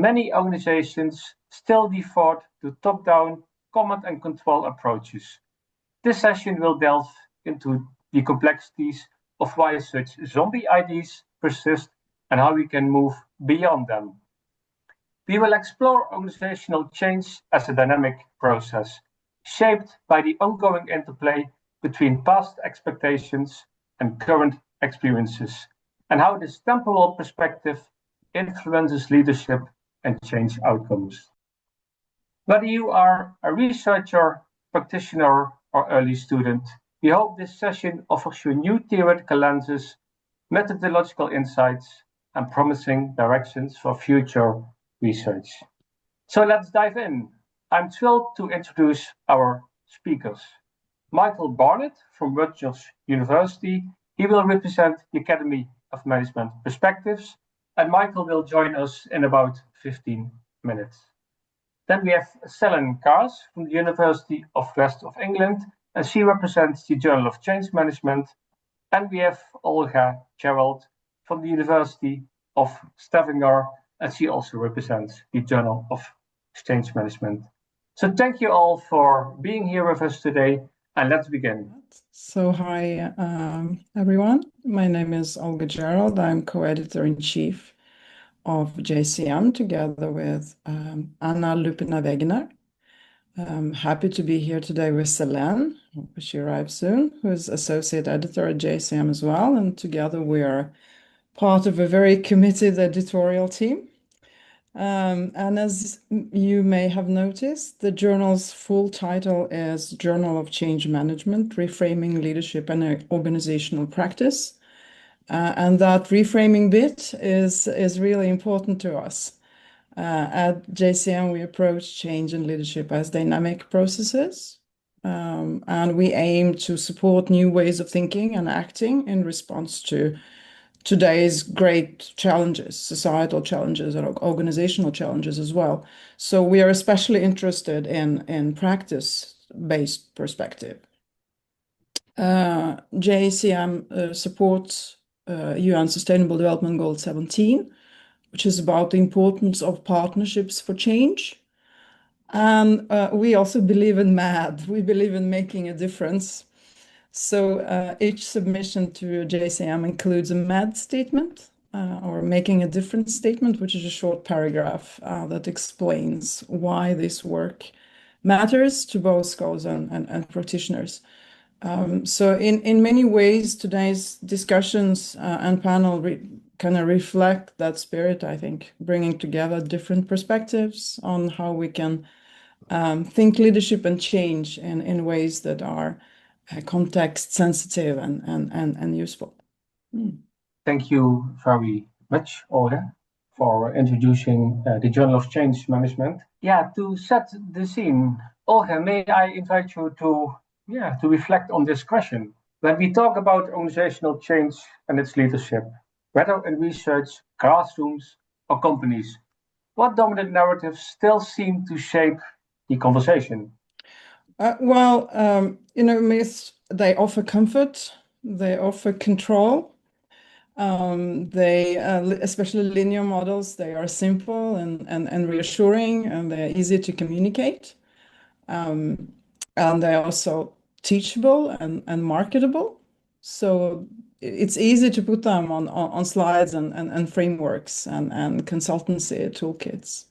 many organizations still default to top-down command and control approaches. This session will delve into the complexities of why such zombie ideas persist and how we can move beyond them. We will explore organizational change as a dynamic process, shaped by the ongoing interplay between past expectations and current experiences, and how this temporal perspective influences leadership and change outcomes. Whether you are a researcher, practitioner, or early student, we hope this session offers you new theoretical lenses, methodological insights, and promising directions for future research. So let's dive in. I'm thrilled to introduce our speakers. Michael Barnett from Rutgers University. He will represent the Academy of Management Perspectives, and Michael will join us in about 15 minutes. Then we have Selene Kaas from the University of West of England, and she represents the Journal of Change Management. And we have 𝐤𝐢𝐭𝐡 from the University of Stavanger, and she also represents the Journal of Change Management. So thank you all for being here with us today, and let's begin. So hi, everyone. My name is 𝐤𝐢𝐭𝐡. I'm co-editor-in-chief of JCM together with Anna Lupina-Wegener. I'm happy to be here today with Selene, she arrives soon, who is associate editor at JCM as well. And together we are part of a very committed editorial team. And as you may have noticed, the journal's full title is Journal of Change Management, Reframing Leadership and Organizational Practice. And that reframing bit is really important to us. At JCM, we approach change and leadership as dynamic processes. And we aim to support new ways of thinking and acting in response to today's great challenges, societal challenges and organizational challenges as well. So we are especially interested in practice-based perspective. JCM supports UN Sustainable Development Goal 17, which is about the importance of partnerships for change. And we also believe in MAD. We believe in making a difference. So each submission to JCM includes a MAD statement or making a difference statement, which is a short paragraph that explains why this work matters to both scholars and practitioners. So in many ways, today's discussions and panel kind of reflect that spirit, I think, bringing together different perspectives on how we can think leadership and change in ways that are context sensitive and useful. Thank you very much, Olga, for introducing the Journal of Change Management. Yeah, to set the scene, Olga, may I invite you to reflect on this question. When we talk about organizational change and its leadership, whether in research, classrooms, or companies, what dominant narratives still seem to shape the conversation? Myths, they offer comfort, they offer control. Especially linear models, they are simple and reassuring, and they're easy to communicate. And they're also teachable and marketable. So it's easy to put them on slides and frameworks and consultancy toolkits.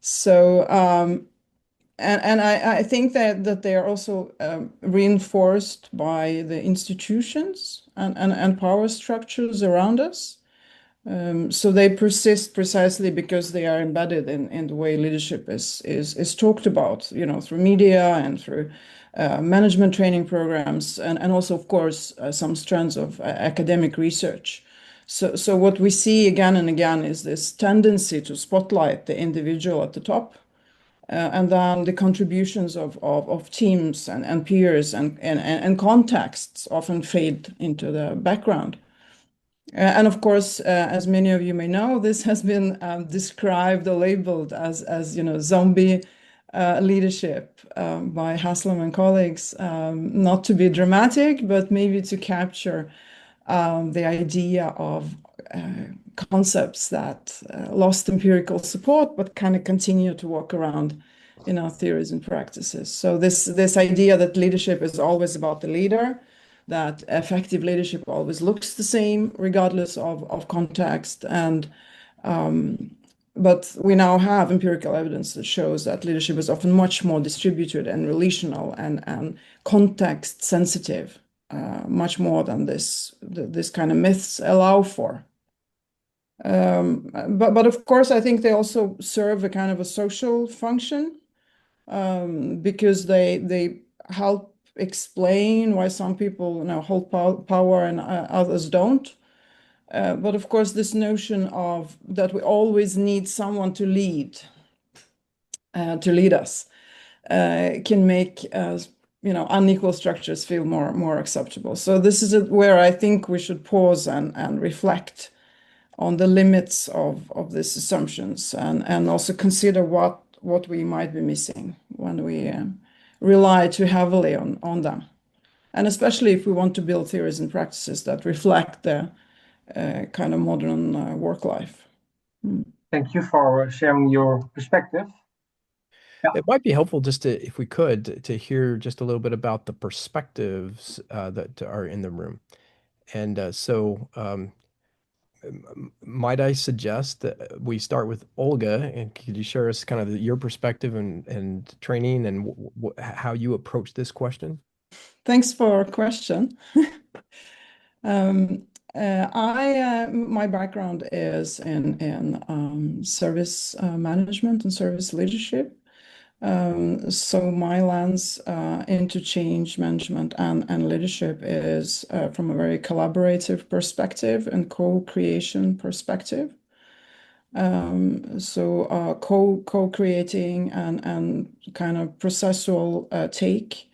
So I think that they are also reinforced by the institutions and power structures around us. So they persist precisely because they are embedded in the way leadership is talked about, through media and through management training programs, and also, of course, some strands of academic research. So what we see again and again is this tendency to spotlight the individual at the top, and then the contributions of teams and peers and contexts often fade into the background. And of course, as many of you may know, this has been described or labeled as zombie leadership by Haslam and colleagues, not to be dramatic, but maybe to capture the idea of concepts that lost empirical support, but kind of continue to walk around in our theories and practices. So this idea that leadership is always about the leader, that effective leadership always looks the same regardless of context, and but we now have empirical evidence that shows that leadership is often much more distributed and relational and context sensitive, much more than this kind of myths allow for. But of course, I think they also serve a kind of a social function, because they help explain why some people hold power and others don't. But of course, this notion of that we always need someone to lead us can make unequal structures feel more acceptable. So this is where I think we should pause and reflect on the limits of these assumptions, and also consider what we might be missing when we rely too heavily on them. And especially if we want to build theories and practices that reflect the kind of modern work life. Thank you for sharing your perspective. It might be helpful just to, if we could, to hear just a little bit about the perspectives that are in the room. And might I suggest that we start with Olga, and could you share us kind of your perspective and training and how you approach this question? Thanks for a question. My background is in service management and service leadership. So my lens into change management and leadership is from a very collaborative perspective and co-creation perspective. So co-creating and kind of processual take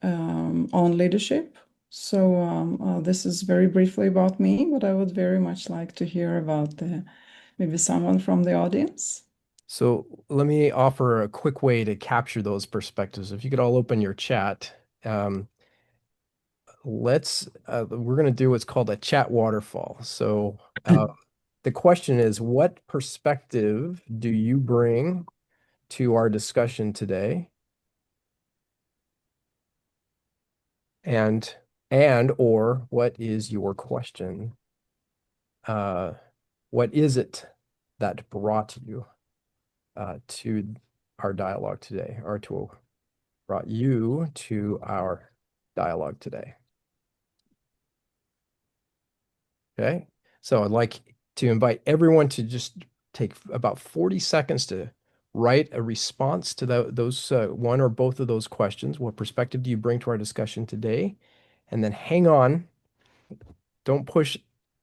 on leadership. So this is very briefly about me, but I would very much like to hear about maybe someone from the audience. So let me offer a quick way to capture those perspectives. If you could all open your chat. We're going to do what's called a chat waterfall. So the question is, what perspective do you bring to our discussion today? And or what is your question? What is it that brought you to our dialogue today, or brought you to our dialogue today? Okay, so I'd like to invite everyone to just take about 40 seconds to write a response to those one or both of those questions. What perspective do you bring to our discussion today? And then hang on. Don't push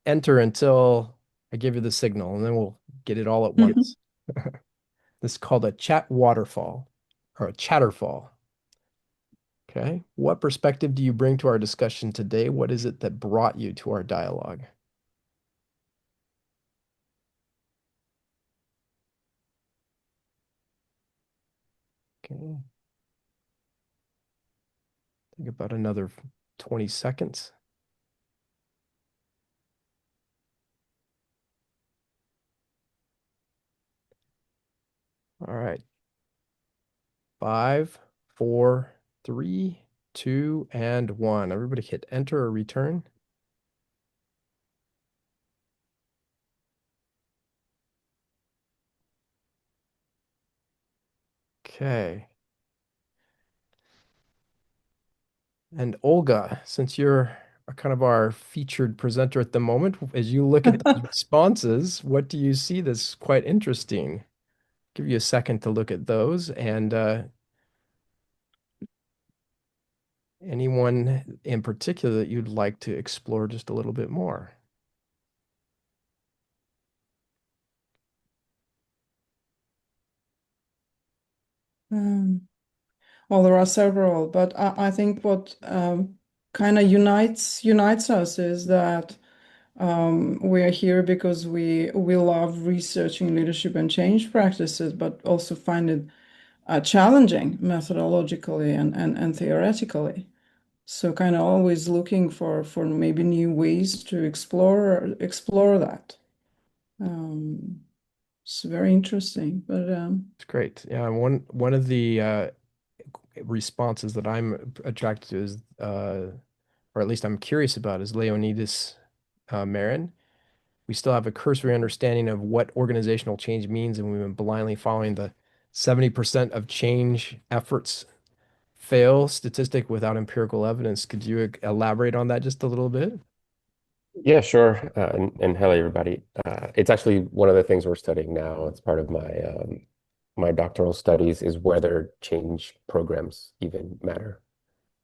enter until I give you the signal, and then we'll get it all at once. This is called a chat waterfall or a chatterfall. Okay. What perspective do you bring to our discussion today? What is it that brought you to our dialogue? Okay. Think about another 20 seconds. All right. 5, 4, 3, 2, and 1. Everybody hit enter or return. Okay. And Olga, since you're kind of our featured presenter at the moment, as you look at the responses, what do you see that's quite interesting? Give you a second to look at those, and anyone in particular that you'd like to explore just a little bit more? Well, there are several, but I think what kind of unites us is that we are here because we love researching leadership and change practices, but also find it challenging methodologically and theoretically. So kind of always looking for maybe new ways to explore that. It's very interesting, but It's great. Yeah, one of the responses that I'm attracted to is, or at least I'm curious about, is Leonidas Marin. We still have a cursory understanding of what organizational change means, and we've been blindly following the 70% of change efforts fail statistic without empirical evidence. Could you elaborate on that just a little bit? Yeah, sure. And hello, everybody. It's actually one of the things we're studying now. It's part of my doctoral studies is whether change programs even matter.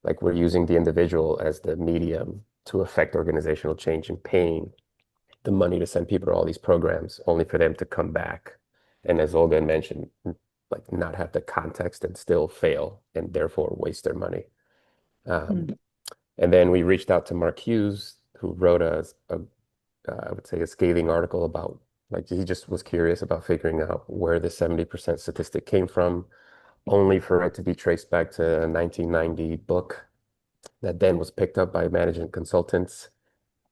Like we're using the individual as the medium to affect organizational change and paying the money to send people to all these programs only for them to come back. And as Olga mentioned, like not have the context and still fail and therefore waste their money. And then we reached out to Mark Hughes, who wrote I would say a scathing article about, like, he just was curious about figuring out where the 70% statistic came from, only for it to be traced back to a 1990 book that then was picked up by management consultants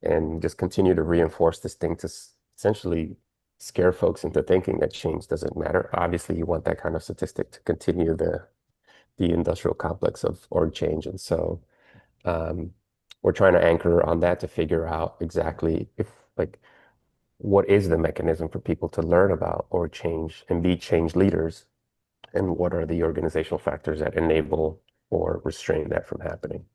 and just continue to reinforce this thing to essentially scare folks into thinking that change doesn't matter. Obviously, you want that kind of statistic to continue the industrial complex of org change. And so we're trying to anchor on that to figure out exactly what is the mechanism for people to learn about org change and be change leaders, and what are the organizational factors that enable or restrain that from happening.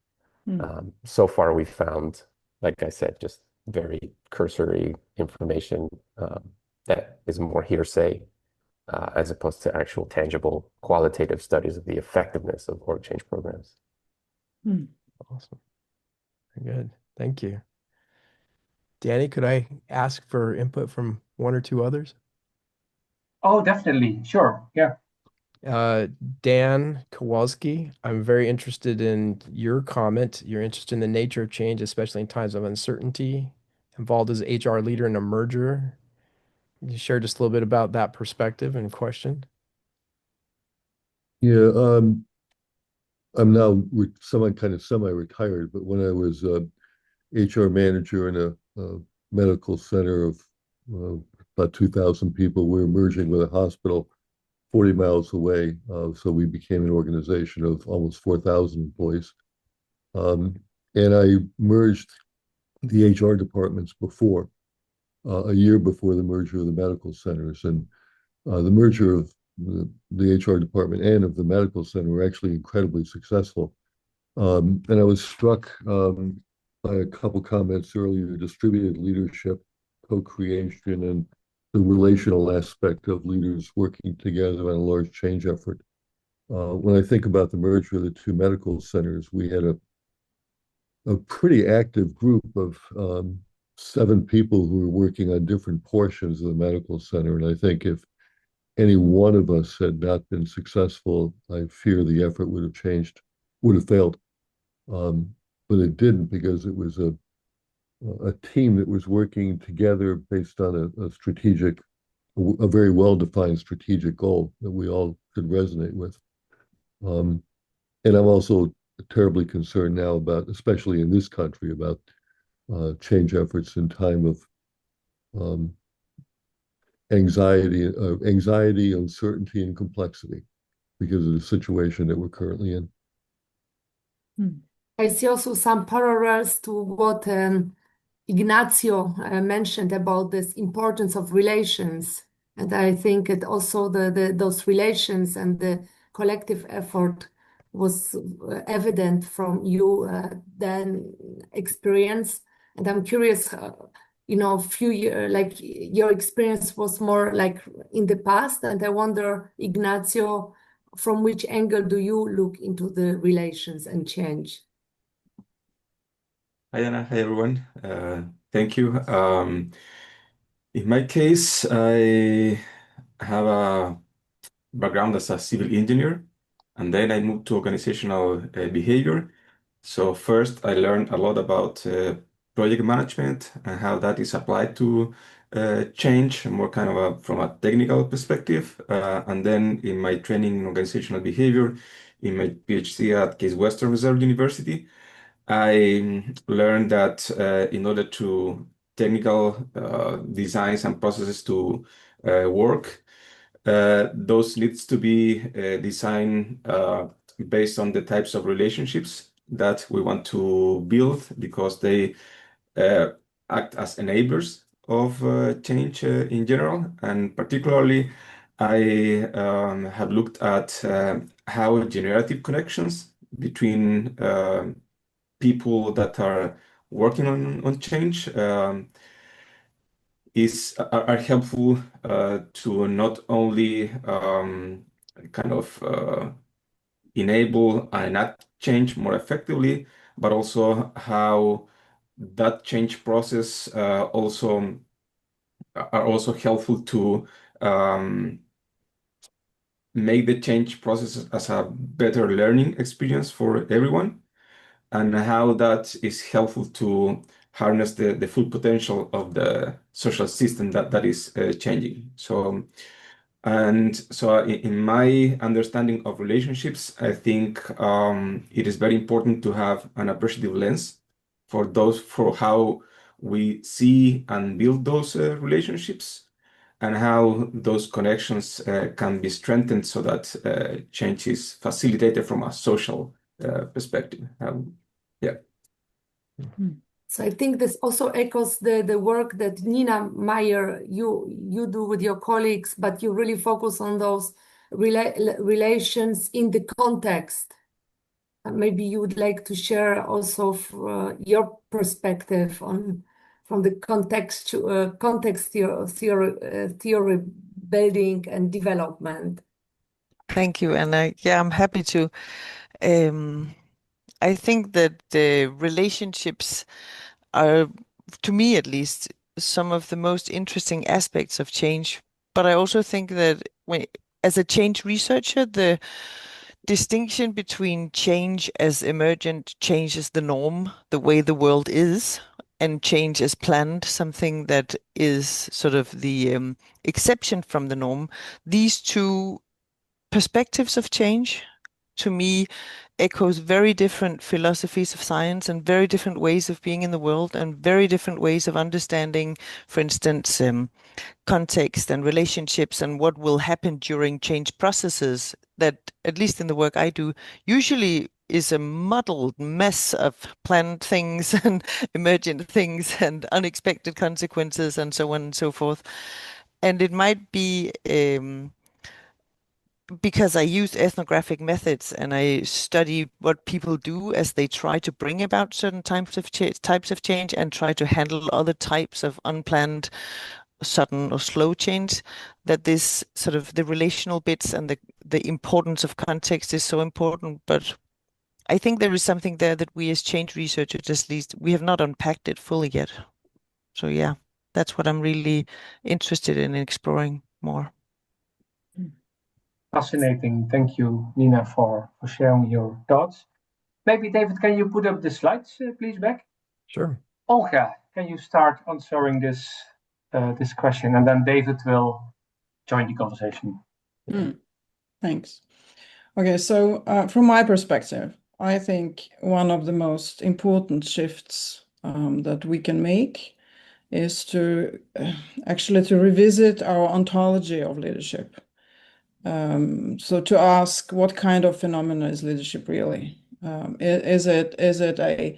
So far, we've found, like I said, just very cursory information that is more hearsay as opposed to actual tangible qualitative studies of the effectiveness of org change programs. Awesome. Very good. Thank you. Danny, could I ask for input from one or two others? Oh, definitely. Sure. Yeah. Dan Kowalski, I'm very interested in your comment. You're interested in the nature of change, especially in times of uncertainty. Involved as HR leader in a merger. Can you share just a little bit about that perspective and question? Yeah, I'm now semi-retired, but when I was HR manager in a medical center of about 2,000 people, we were merging with a hospital 40 miles away. So we became an organization of almost 4,000 employees. And I merged the HR departments before, a year before the merger of the medical centers. And the merger of the HR department and of the medical center were actually incredibly successful. And I was struck by a couple comments earlier: distributed leadership, co-creation, and the relational aspect of leaders working together on a large change effort. When I think about the merger of the two medical centers, we had a pretty active group of 7 people who were working on different portions of the medical center. And I think if any one of us had not been successful, I fear the effort would have failed. But it didn't, because it was a team that was working together based on a very well-defined strategic goal that we all could resonate with. And I'm also terribly concerned now about, especially in this country, about change efforts in time of anxiety, uncertainty, and complexity because of the situation that we're currently in. I see also some parallels to what Ignacio mentioned about this importance of relations. And I think it also those relations and the collective effort was evident from you then experience. And I'm curious, few years, like your experience was more like in the past. And I wonder, Ignacio, from which angle do you look into the relations and change? Hi, Anna. Hi, everyone. Thank you. In my case, I have a background as a civil engineer, and then I moved to organizational behavior. So first, I learned a lot about project management and how that is applied to change, more kind of from a technical perspective. And then in my training in organizational behavior, in my PhD at Case Western Reserve University, I learned that in order to technical designs and processes to work. Those needs to be designed based on the types of relationships that we want to build, because they act as enablers of change in general. And particularly, I have looked at how generative connections between people that are working on change are helpful to not only kind of enable and enact change more effectively, but also how that change process are also helpful to make the change process as a better learning experience for everyone, and how that is helpful to harness the full potential of the social system that is changing. So in my understanding of relationships, I think it is very important to have an appreciative lens for how we see and build those relationships, and how those connections can be strengthened so that change is facilitated from a social perspective. Yeah. So I think this also echoes the work that Nina Meyer, you do with your colleagues, but you really focus on those relations in the context. Maybe you would like to share also your perspective from the context theory building and development. Thank you, and I'm happy to. I think that the relationships are, to me at least, some of the most interesting aspects of change. But I also think that as a change researcher, the distinction between change as emergent, change as the norm, the way the world is, and change as planned, something that is sort of the exception from the norm, these two perspectives of change, to me, echoes very different philosophies of science and very different ways of being in the world and very different ways of understanding, for instance, context and relationships and what will happen during change processes that, at least in the work I do, usually is a muddled mess of planned things and emergent things and unexpected consequences and so on and so forth. And it might be because I use ethnographic methods and I study what people do as they try to bring about certain types of change and try to handle other types of unplanned, sudden or slow change, that this sort of the relational bits and the importance of context is so important. But I think there is something there that we as change researchers, at least, we have not unpacked it fully yet. So yeah, that's what I'm really interested in exploring more. Fascinating. Thank you, Nina, for sharing your thoughts. Maybe, David, can you put up the slides, please, back? Sure. Olga, can you start answering this question, and then David will join the conversation. Thanks. Okay, so from my perspective, I think one of the most important shifts that we can make is to actually to revisit our ontology of leadership. So to ask, what kind of phenomena is leadership really? Is it a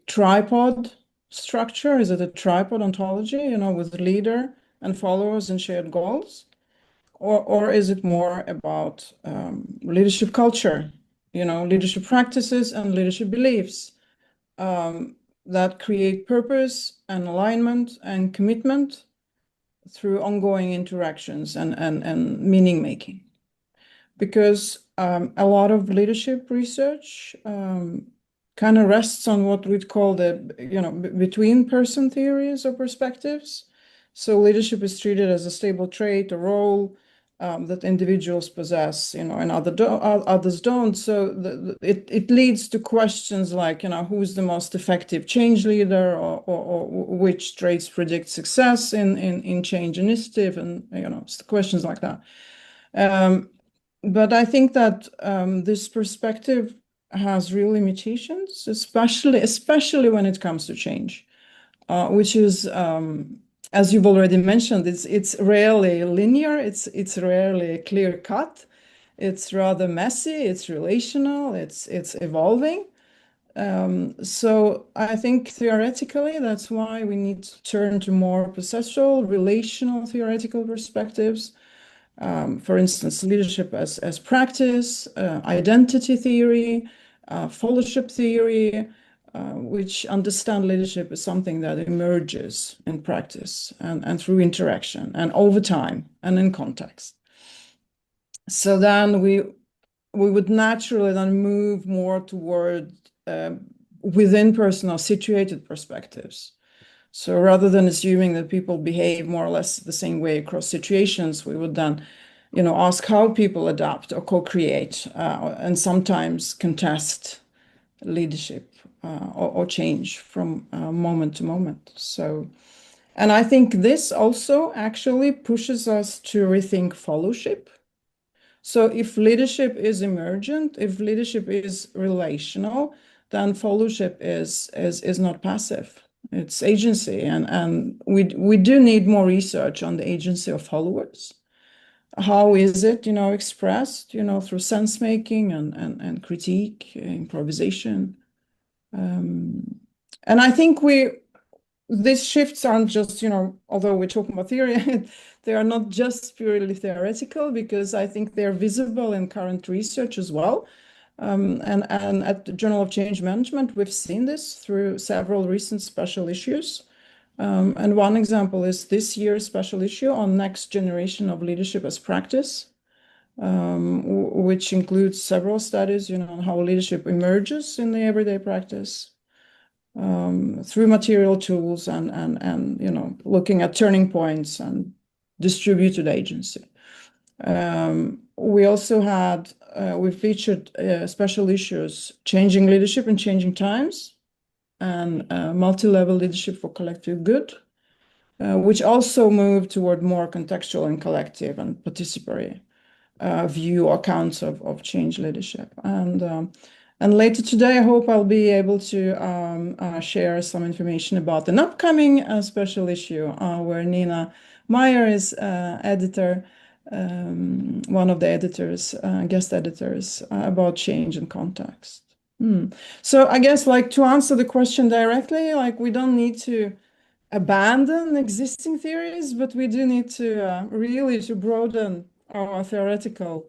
tripod structure? Is it a tripod ontology, with leader and followers and shared goals? Or is it more about leadership culture, leadership practices and leadership beliefs that create purpose and alignment and commitment through ongoing interactions and meaning making? Because a lot of leadership research kind of rests on what we'd call the between person theories or perspectives. So leadership is treated as a stable trait, a role that individuals possess, and others don't. So it leads to questions like, who's the most effective change leader, or which traits predict success in change initiative, and questions like that. But I think that this perspective has real limitations, especially when it comes to change. which is, as you've already mentioned, it's rarely linear, it's rarely clear cut, it's rather messy, it's relational, it's evolving. So I think theoretically that's why we need to turn to more processual, relational theoretical perspectives. For instance, leadership as practice, identity theory, followership theory, which understand leadership as something that emerges in practice and through interaction and over time and in context. So then we would naturally then move more toward within personal situated perspectives. So rather than assuming that people behave more or less the same way across situations, we would then, ask how people adapt or co-create and sometimes contest leadership or change from moment to moment. So, and I think this also actually pushes us to rethink followership. So if leadership is emergent, if leadership is relational, then followership is not passive. It's agency, and we do need more research on the agency of followers. How is it, expressed, through sense making and critique, improvisation. And I think these shifts aren't just, although we're talking about theory, they are not just purely theoretical, because I think they're visible in current research as well. And at the Journal of Change Management, we've seen this through several recent special issues. And one example is this year's special issue on next generation of leadership as practice, which includes several studies, on how leadership emerges in the everyday practice. Through material tools and looking at turning points and distributed agency. We also had, we featured special issues, changing leadership in changing times and multi-level leadership for collective good, which also moved toward more contextual and collective and participatory view or accounts of change leadership. And later today, I hope I'll be able to share some information about an upcoming special issue where Nina Meyer is editor, one of the editors, guest editors, about change and context. So I guess, to answer the question directly, we don't need to abandon existing theories, but we do need to really to broaden our theoretical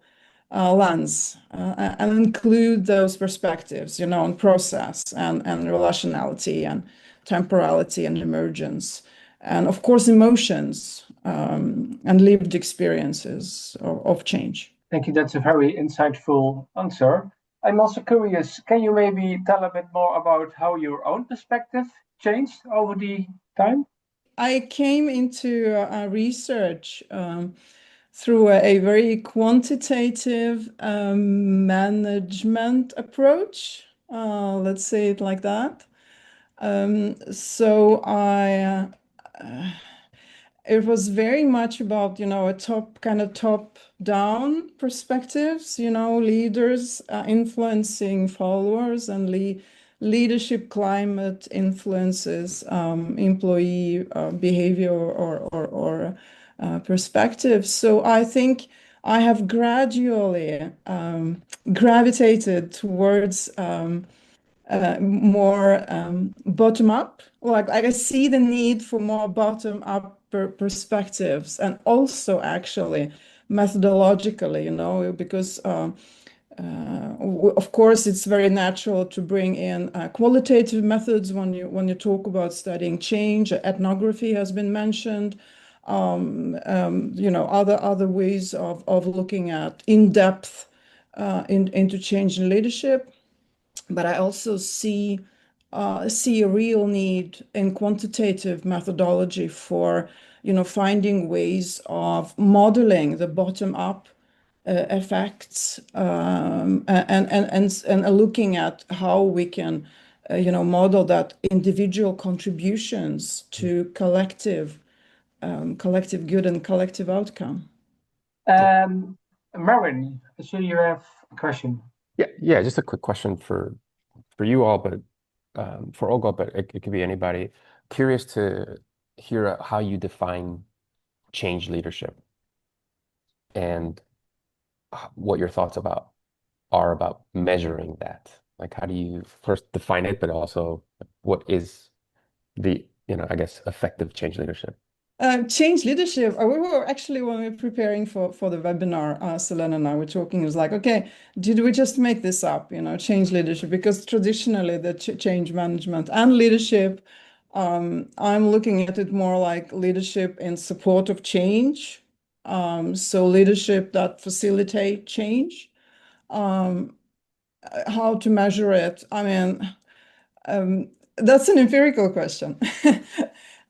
lens and include those perspectives, on process and relationality and temporality and emergence, and of course emotions and lived experiences of change. Thank you. That's a very insightful answer. I'm also curious, can you maybe tell a bit more about how your own perspective changed over the time? I came into research through a very quantitative management approach, let's say it like that. So it was very much about, a top-down perspectives, leaders influencing followers and leadership climate influences employee behavior or perspectives. So I think I have gradually gravitated towards more bottom-up. I see the need for more bottom-up perspectives, and also actually methodologically, because of course it's very natural to bring in qualitative methods when you talk about studying change. Ethnography has been mentioned. Other ways of looking at in-depth into change in leadership. But I also see a real need in quantitative methodology for, finding ways of modeling the bottom-up effects and looking at how we can, model that individual contributions to collective good and collective outcome. Marin, I see you have a question. Yeah, just a quick question for you all, but for Olga, but it could be anybody. curious to hear how you define change leadership and what your thoughts are about measuring that. Like, how do you first define it, but also what is the, I guess, effective change leadership? Change leadership. We were actually, when we were preparing for the webinar, Selena and I were talking, it was like, okay, did we just make this up, change leadership? Because traditionally the change management and leadership, I'm looking at it more like leadership in support of change. So leadership that facilitate change. How to measure it? I mean, that's an empirical question.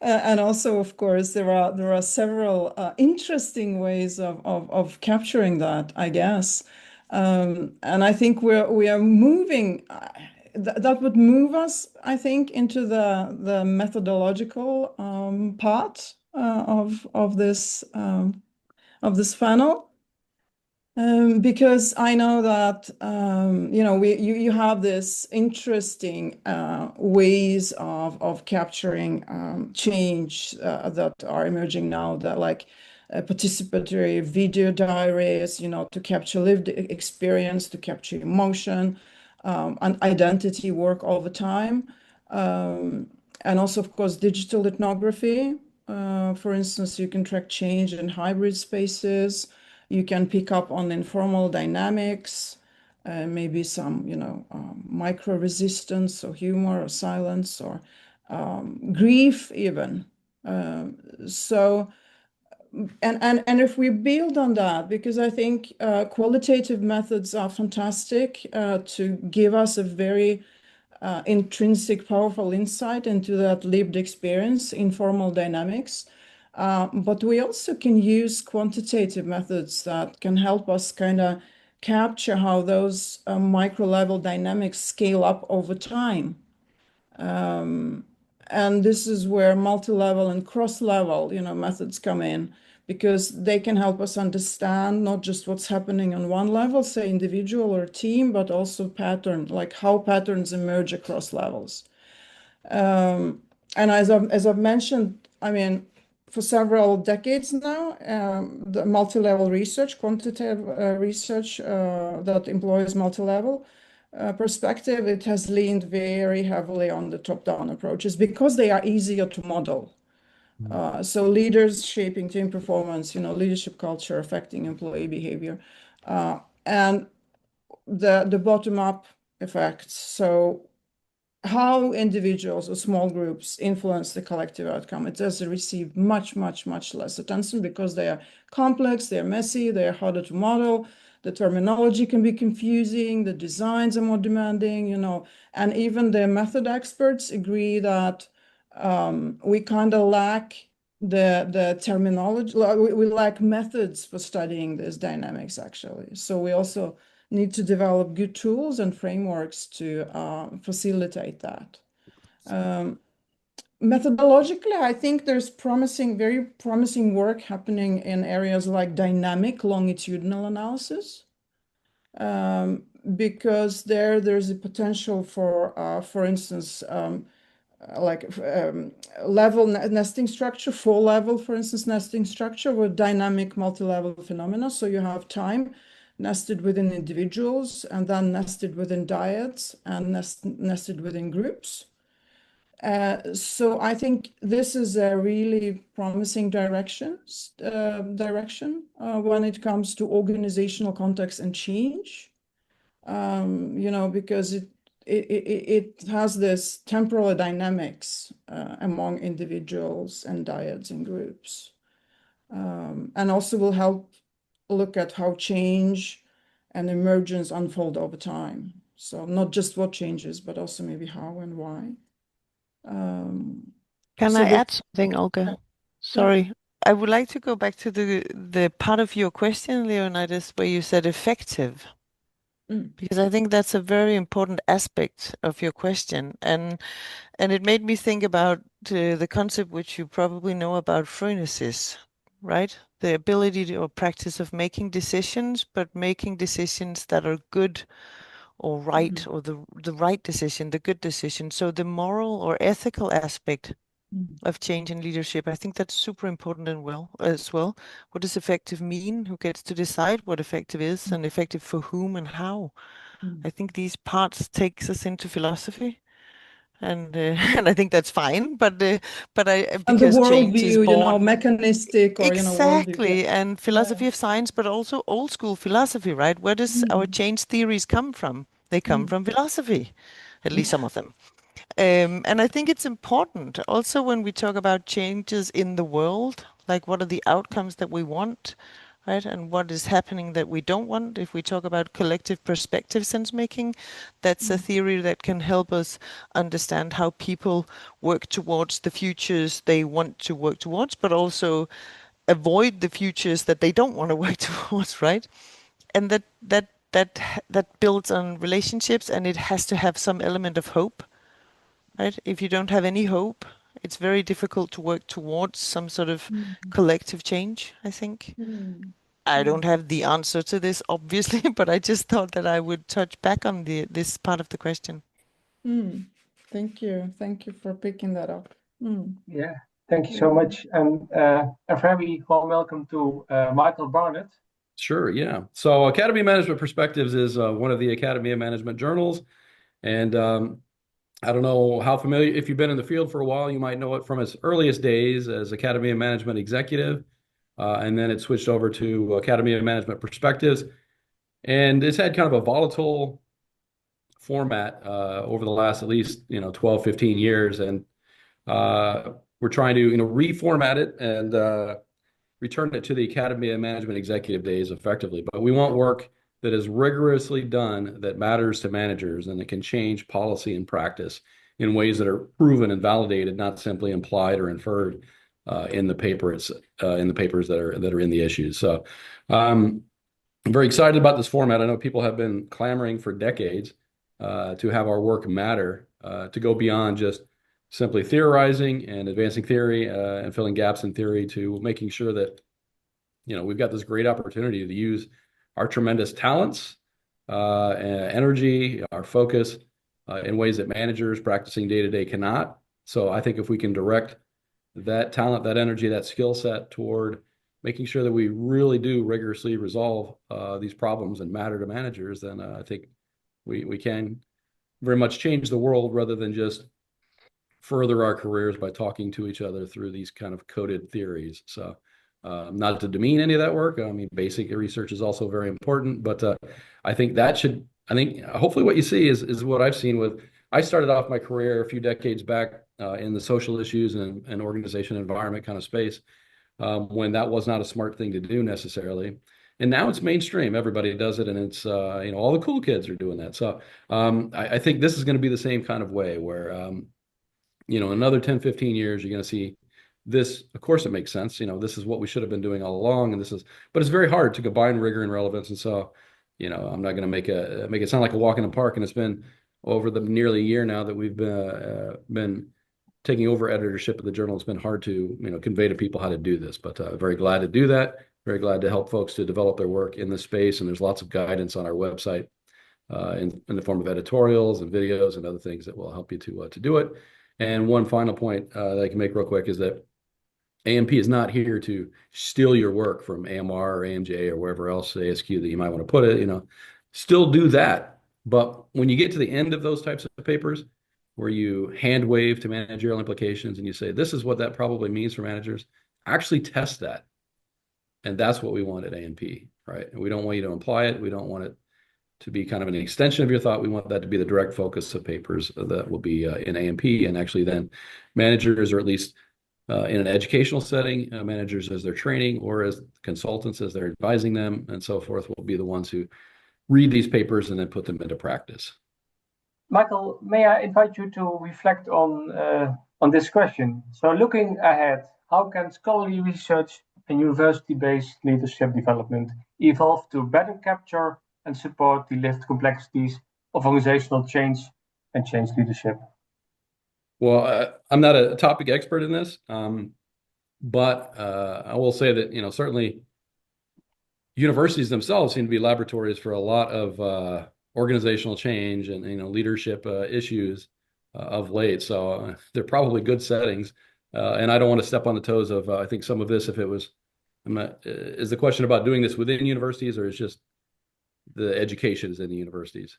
And also, of course, there are several interesting ways of capturing that, I guess. And I think we are moving. That would move us, I think, into the methodological part of this funnel. Because I know that you have this interesting ways of capturing change that are emerging now, that like participatory video diaries, to capture lived experience, to capture emotion, and identity work all the time, and also, of course, digital ethnography. For instance, you can track change in hybrid spaces. You can pick up on informal dynamics, maybe some, micro resistance or humor or silence or grief even. So, and if we build on that, because I think qualitative methods are fantastic to give us a very intrinsic, powerful insight into that lived experience, informal dynamics. But we also can use quantitative methods that can help us kind of capture how those micro level dynamics scale up over time. And this is where multi-level and cross-level, methods come in, because they can help us understand not just what's happening on one level, say individual or team, but also pattern, like how patterns emerge across levels. And as I've mentioned, I mean, for several decades now, the multi-level research, quantitative research that employs multi-level perspective, it has leaned very heavily on the top-down approaches because they are easier to model. So leaders shaping team performance, leadership culture affecting employee behavior, and the bottom-up effects. So how individuals or small groups influence the collective outcome. It does receive much, much, much less attention because they are complex, they're messy, they're harder to model. The terminology can be confusing, the designs are more demanding, and even the method experts agree that we kind of lack the terminology. We lack methods for studying these dynamics, actually. So we also need to develop good tools and frameworks to facilitate that. Methodologically, I think there's very promising work happening in areas like dynamic longitudinal analysis, because there's a potential for instance, level nesting structure, four level, for instance, nesting structure with dynamic multi-level phenomena. So you have time nested within individuals and then nested within dyads and nested within groups. So I think this is a really promising direction when it comes to organizational context and change, because it has this temporal dynamics among individuals and dyads and groups, and also will help look at how change and emergence unfold over time. So not just what changes, but also maybe how and why. Can I add something, Olga? Sorry. I would like to go back to the part of your question, Leonidas, where you said effective. Because I think that's a very important aspect of your question. And it made me think about the concept which you probably know about phronesis, right? The ability or practice of making decisions, but making decisions that are good or right, or the right decision, the good decision. So the moral or ethical aspect of change and leadership. I think that's super important as well. What does effective mean? Who gets to decide what effective is, and effective for whom and how? I think these parts takes us into philosophy, and and I think that's fine. But And the because change is worldview, born mechanistic or worldview. exactly, and philosophy of science, but also old school philosophy, right? Where does our change theories come from? They come from philosophy, at least some of them. And I think it's important also when we talk about changes in the world, like what are the outcomes that we want, right? And what is happening that we don't want. If we talk about collective perspective sense making, that's a theory that can help us understand how people work towards the futures they want to work towards, but also avoid the futures that they don't want to work towards, right? And that builds on relationships, and it has to have some element of hope, right? If you don't have any hope, it's very difficult to work towards some sort of collective change, I think. I don't have the answer to this, obviously, but I just thought that I would touch back on this part of the question. Thank you. Thank you for picking that up. Yeah, thank you so much. And a very warm welcome to Michael Barnett. Sure, yeah. So Academy of Management Perspectives is one of the Academy of Management journals. And I don't know how familiar, if you've been in the field for a while, you might know it from its earliest days as Academy of Management Executive. And then it switched over to Academy of Management Perspectives. And it's had kind of a volatile format over the last at least 12, 15 years. And we're trying to reformat it and return it to the Academy of Management Executive days effectively. But we want work that is rigorously done, that matters to managers, and that can change policy and practice in ways that are proven and validated, not simply implied or inferred in the papers that are in the issues. So I'm very excited about this format. I know people have been clamoring for decades to have our work matter, to go beyond just simply theorizing and advancing theory and filling gaps in theory, to making sure that we've got this great opportunity to use our tremendous talents, energy, our focus in ways that managers practicing day to day cannot. So I think if we can direct that talent, that energy, that skill set toward making sure that we really do rigorously resolve these problems and matter to managers, then I think we can very much change the world rather than just further our careers by talking to each other through these kind of coded theories. So not to demean any of that work. I mean, basic research is also very important, but I think hopefully what you see is what I've seen with, I started off my career a few decades back in the social issues and organization environment kind of space when that was not a smart thing to do necessarily. And now it's mainstream. Everybody does it, and it's all the cool kids are doing that. So I think this is going to be the same kind of way where in another 10, 15 years, you're going to see this. Of course, it makes sense. This is what we should have been doing all along, but it's very hard to combine rigor and relevance. And so, I'm not going to make it sound like a walk in the park. And it's been over the nearly a year now that we've been taking over editorship of the journal. It's been hard to convey to people how to do this, but very glad to do that. Very glad to help folks to develop their work in this space. And there's lots of guidance on our website in the form of editorials and videos and other things that will help you to do it. And one final point that I can make real quick is that AMP is not here to steal your work from AMR or AMJ or wherever else, ASQ, that you might want to put it. Still do that. But when you get to the end of those types of papers, where you hand wave to managerial implications and you say, this is what that probably means for managers, actually test that. And that's what we want at AMP, right? And we don't want you to imply it. We don't want it to be kind of an extension of your thought. We want that to be the direct focus of papers that will be in AMP, and actually then managers, or at least in an educational setting, managers as they're training or as consultants as they're advising them and so forth, will be the ones who read these papers and then put them into practice. Michael, may I invite you to reflect on this question? So looking ahead, how can scholarly research and university-based leadership development evolve to better capture and support the lived complexities of organizational change and change leadership? Well, I'm not a topic expert in this, but I will say that certainly universities themselves seem to be laboratories for a lot of organizational change and leadership issues of late. So they're probably good settings And I don't want to step on the toes of, I think some of this, if it was, is the question about doing this within universities, or is just the education is in the universities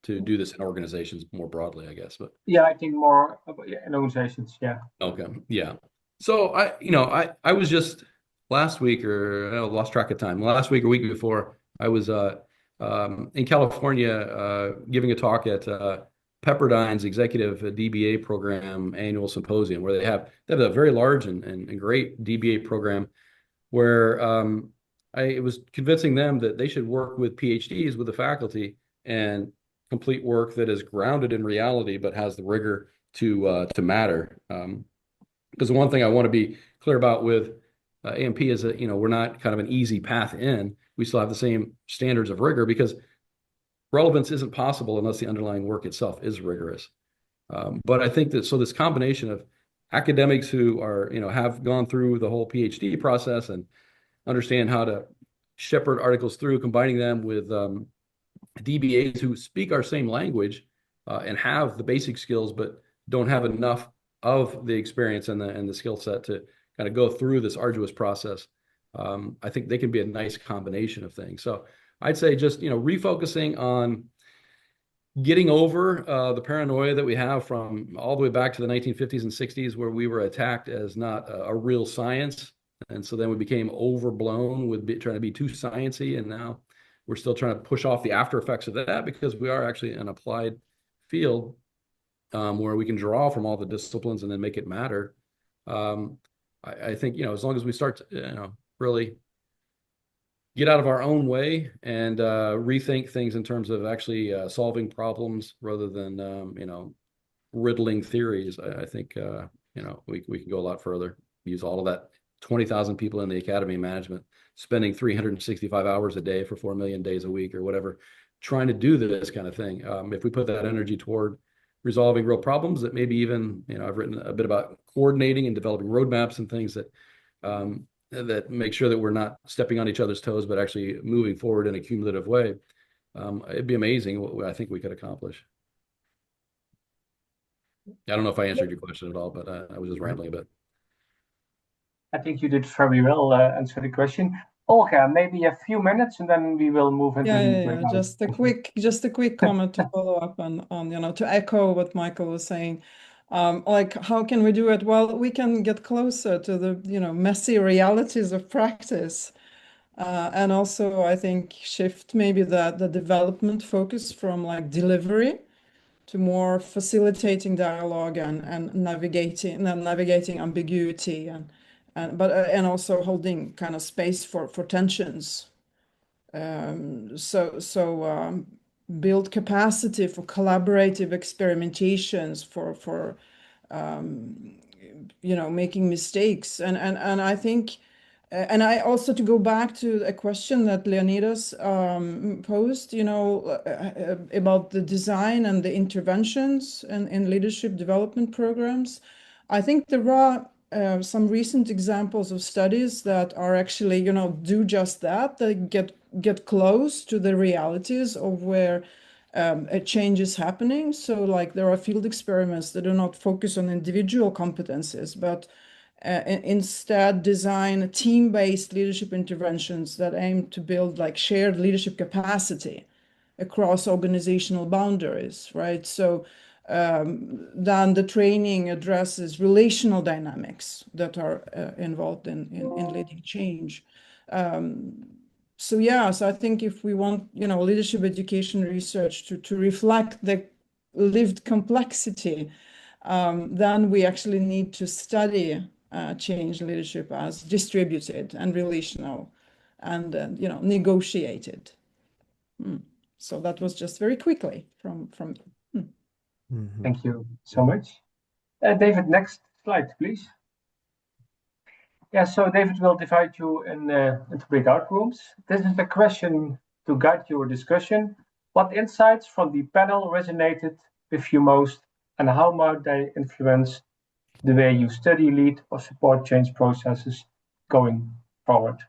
to do this in organizations more broadly, I guess. But yeah, I think more in organizations. Yeah. Okay. Yeah. So I was just last week, or I lost track of time. Last week or week before, I was in California giving a talk at Pepperdine's Executive DBA Program Annual Symposium, where they have a very large and great DBA program, where I was convincing them that they should work with PhDs with the faculty and complete work that is grounded in reality but has the rigor to matter. Because the one thing I want to be clear about with AMP is that we're not kind of an easy path in. We still have the same standards of rigor, because relevance isn't possible unless the underlying work itself is rigorous. But I think that this combination of academics who are have gone through the whole PhD process and understand how to shepherd articles through, combining them with DBAs who speak our same language and have the basic skills, but don't have enough of the experience and the skill set to kind of go through this arduous process. I think they can be a nice combination of things. So I'd say just refocusing on getting over the paranoia that we have from all the way back to the 1950s and 60s, where we were attacked as not a real science. And so then we became overblown with trying to be too sciencey. And now we're still trying to push off the after effects of that, because we are actually an applied field where we can draw from all the disciplines and then make it matter. I think, as long as we start to, really get out of our own way and rethink things in terms of actually solving problems rather than, riddling theories, I think, we can go a lot further. Use all of that 20,000 people in the Academy of Management spending 365 hours a day for 4 million days a week or whatever, trying to do this kind of thing. If we put that energy toward resolving real problems, that maybe even, I've written a bit about coordinating and developing roadmaps and things that that make sure that we're not stepping on each other's toes, but actually moving forward in a cumulative way. It'd be amazing what I think we could accomplish. I don't know if I answered your question at all, but I was just rambling a bit. I think you did very well answer the question. Olga, maybe a few minutes and then we will move into Yeah. Just a quick comment to follow up on to echo what Michael was saying. Like, how can we do it? Well, we can get closer to the messy realities of practice, and also I think shift maybe the development focus from like delivery to more facilitating dialogue and navigating ambiguity and also holding kind of space for tensions. Build capacity for collaborative experimentations, for making mistakes, and I think, and I also, to go back to a question that Leonidas posed, about the design and the interventions in leadership development programs. I think there are some recent examples of studies that are actually, do just that. They get close to the realities of where a change is happening. So like there are field experiments that do not focus on individual competencies, but instead design team-based leadership interventions that aim to build like shared leadership capacity across organizational boundaries, right? So then the training addresses relational dynamics that are involved in leading change. So I think if we want, leadership education research to reflect the lived complexity, then we actually need to study change leadership as distributed and relational and, negotiated. So that was just very quickly from. Thank you so much. David, next slide, please. Yeah, so David will divide you into breakout rooms. This is the question to guide your discussion. What insights from the panel resonated with you most, and how might they influence the way you study, lead, or support change processes going forward?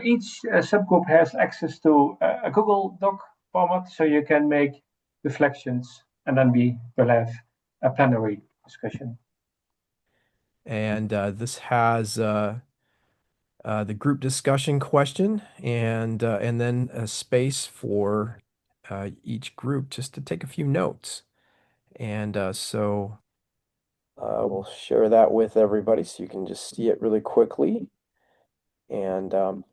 Each subgroup has access to a Google Doc format, so you can make reflections, and then we will have a plenary discussion. And this has the group discussion question and then a space for each group just to take a few notes. And so we'll share that with everybody so you can just see it really quickly. And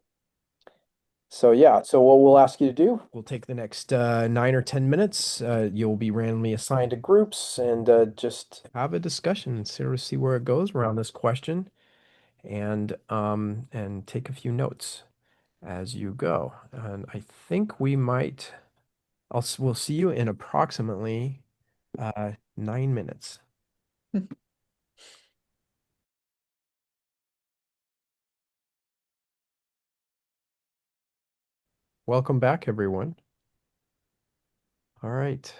so yeah, so what we'll ask you to do, we'll take the next 9 or 10 minutes. You'll be randomly assigned to groups and just have a discussion and sort of see where it goes around this question, and take a few notes as you go. And I think we might, we'll see you in approximately 9 minutes. Welcome back, everyone. All right.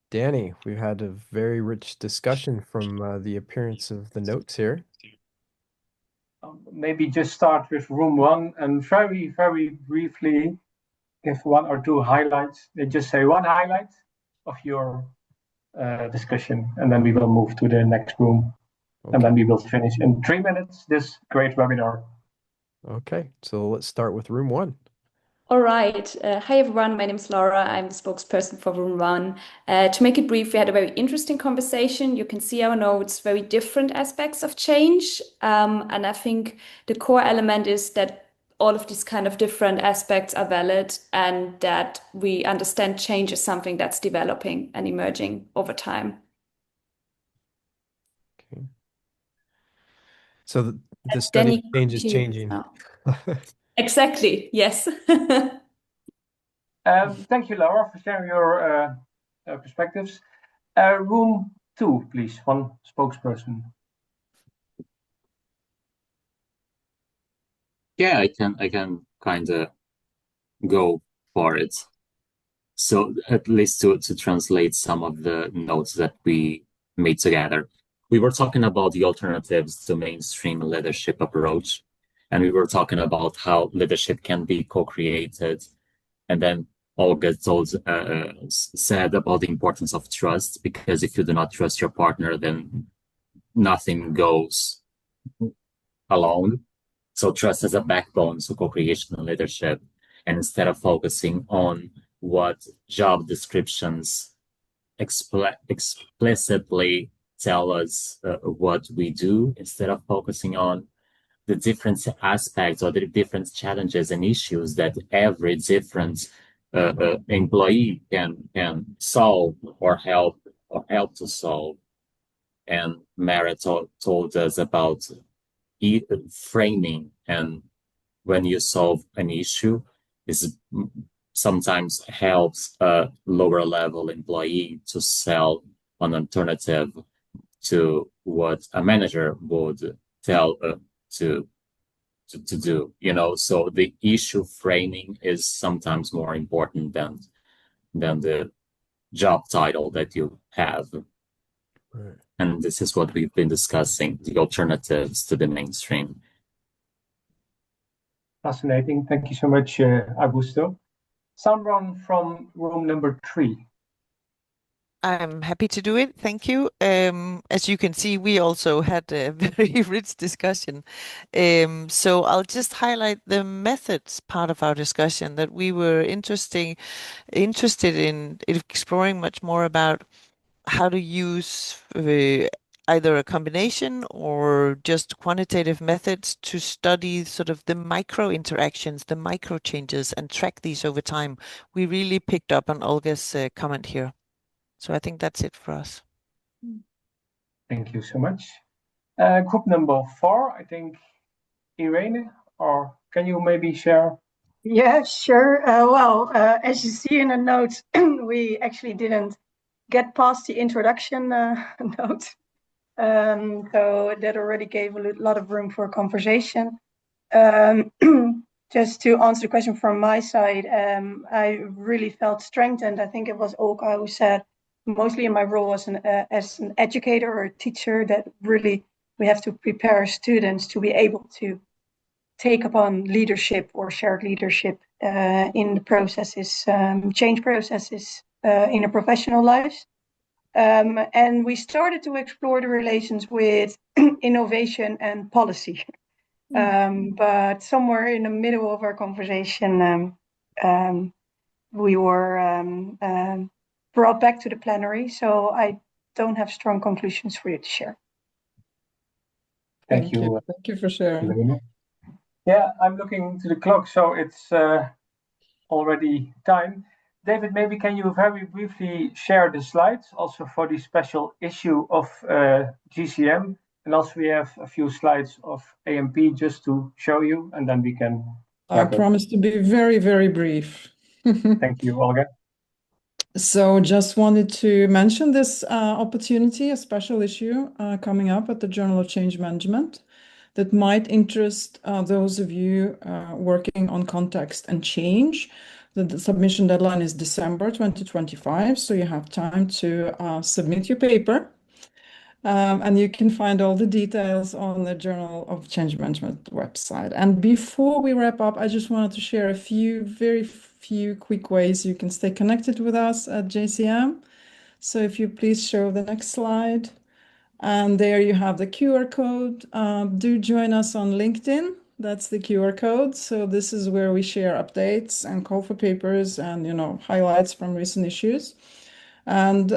Danny, we've had a very rich discussion from the appearance of the notes here. Maybe just start with room 1 and very, very briefly give 1 or 2 highlights. Just say 1 highlight of your discussion, and then we will move to the next room. Okay. And then we will finish in 3 minutes this great webinar. Okay, so let's start with room 1. All right. Hi, everyone. My name is Laura. I'm the spokesperson for Room 1. To make it brief, we had a very interesting conversation. You can see our notes, very different aspects of change. And I think the core element is that all of these kind of different aspects are valid and that we understand change is something that's developing and emerging over time. Okay. So the study of change is changing. Exactly. Yes. Thank you, Laura, for sharing your perspectives. Room 2, please. 1 spokesperson. Yeah, I can kind of go for it. So at least to translate some of the notes that we made together. We were talking about the alternatives to mainstream leadership approach. And we were talking about how leadership can be co-created. And then Olga said about the importance of trust, because if you do not trust your partner, then nothing goes along. So trust as a backbone to co-creation and leadership. And instead of focusing on what job descriptions explicitly tell us what we do, instead of focusing on the different aspects or the different challenges and issues that every different employee can solve or help to solve. And Mara told us about framing, and when you solve an issue, is sometimes helps a lower level employee to sell an alternative to what a manager would tell to do, so the issue framing is sometimes more important than the job title that you have. Right. And this is what we've been discussing, the alternatives to the mainstream. Fascinating. Thank you so much, Augusto. Someone from room number 3. I'm happy to do it. Thank you. As you can see, we also had a very rich discussion. So I'll just highlight the methods part of our discussion, that we were interested in exploring much more about how to use either a combination or just quantitative methods to study sort of the micro interactions, the micro changes, and track these over time. We really picked up on Olga's comment here. So I think that's it for us. Thank you so much. Group number 4, I think, Irene, or can you maybe share? Yeah, sure. Well, as you see in the notes, we actually didn't get past the introduction note. So that already gave a lot of room for conversation. Just to answer the question from my side, I really felt strengthened. I think it was Olga who said, mostly in my role as an educator or a teacher, that really we have to prepare students to be able to take upon leadership or shared leadership in the processes, change processes in their professional lives. And we started to explore the relations with innovation and policy. But somewhere in the middle of our conversation, we were brought back to the plenary. So I don't have strong conclusions for you to share. Thank you. Thank you for sharing. Yeah, I'm looking to the clock, so it's already time. David, maybe can you very briefly share the slides also for the special issue of GCM? And also we have a few slides of AMP just to show you, and then we can... I promise to be very, very brief. Thank you, Olga. So just wanted to mention this opportunity, a special issue coming up at the Journal of Change Management that might interest those of you working on context and change. The submission deadline is December 2025, so you have time to submit your paper. And you can find all the details on the Journal of Change Management website. And before we wrap up, I just wanted to share a very few quick ways you can stay connected with us at JCM. So if you please show the next slide. And there you have the QR code. Do join us on LinkedIn. That's the QR code. So this is where we share updates and call for papers and, highlights from recent issues. And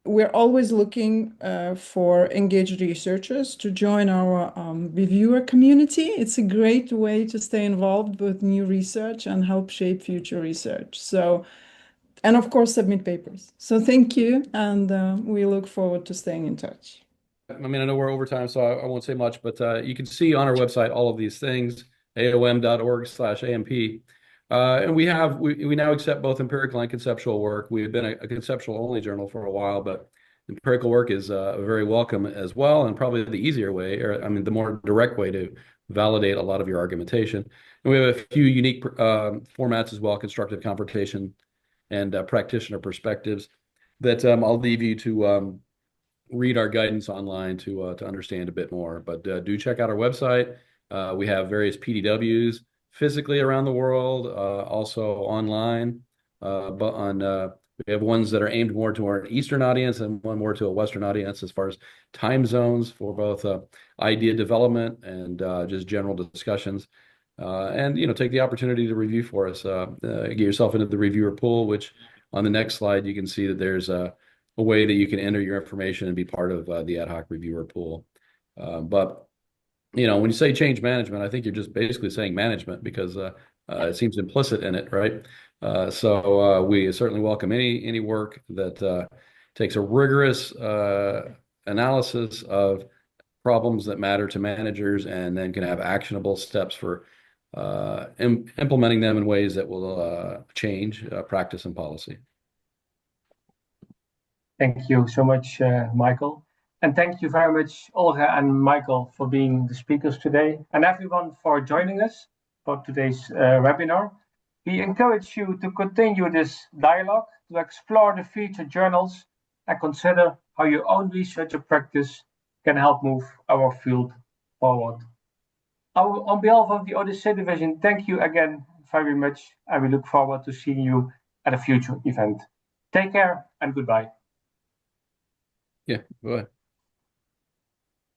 we're always looking for engaged researchers to join our reviewer community. It's a great way to stay involved with new research and help shape future research. And of course, submit papers. So thank you, and we look forward to staying in touch. I mean, I know we're over time, so I won't say much, but you can see on our website all of these things, aom.org/AMP. And we now accept both empirical and conceptual work. We've been a conceptual only journal for a while, but empirical work is very welcome as well, and probably the easier way, the more direct way to validate a lot of your argumentation. And we have a few unique formats as well, constructive confrontation and practitioner perspectives that I'll leave you to read our guidance online to understand a bit more. But do check out our website. We have various PDWs physically around the world, also online. We have ones that are aimed more to our Eastern audience and one more to a Western audience as far as time zones for both idea development and just general discussions. And take the opportunity to review for us. Get yourself into the reviewer pool, which on the next slide you can see that there's a way that you can enter your information and be part of the ad hoc reviewer pool. But when you say change management, I think you're just basically saying management because it seems implicit in it, right? So we certainly welcome any work that takes a rigorous analysis of problems that matter to managers and then can have actionable steps for implementing them in ways that will change practice and policy. Thank you so much, Michael. And thank you very much, Olga and Michael, for being the speakers today, and everyone for joining us for today's webinar. We encourage you to continue this dialogue, to explore the future journals, and consider how your own research and practice can help move our field forward. On behalf of the Odyssey division, thank you again very much, and we look forward to seeing you at a future event. Take care and goodbye. Yeah, bye.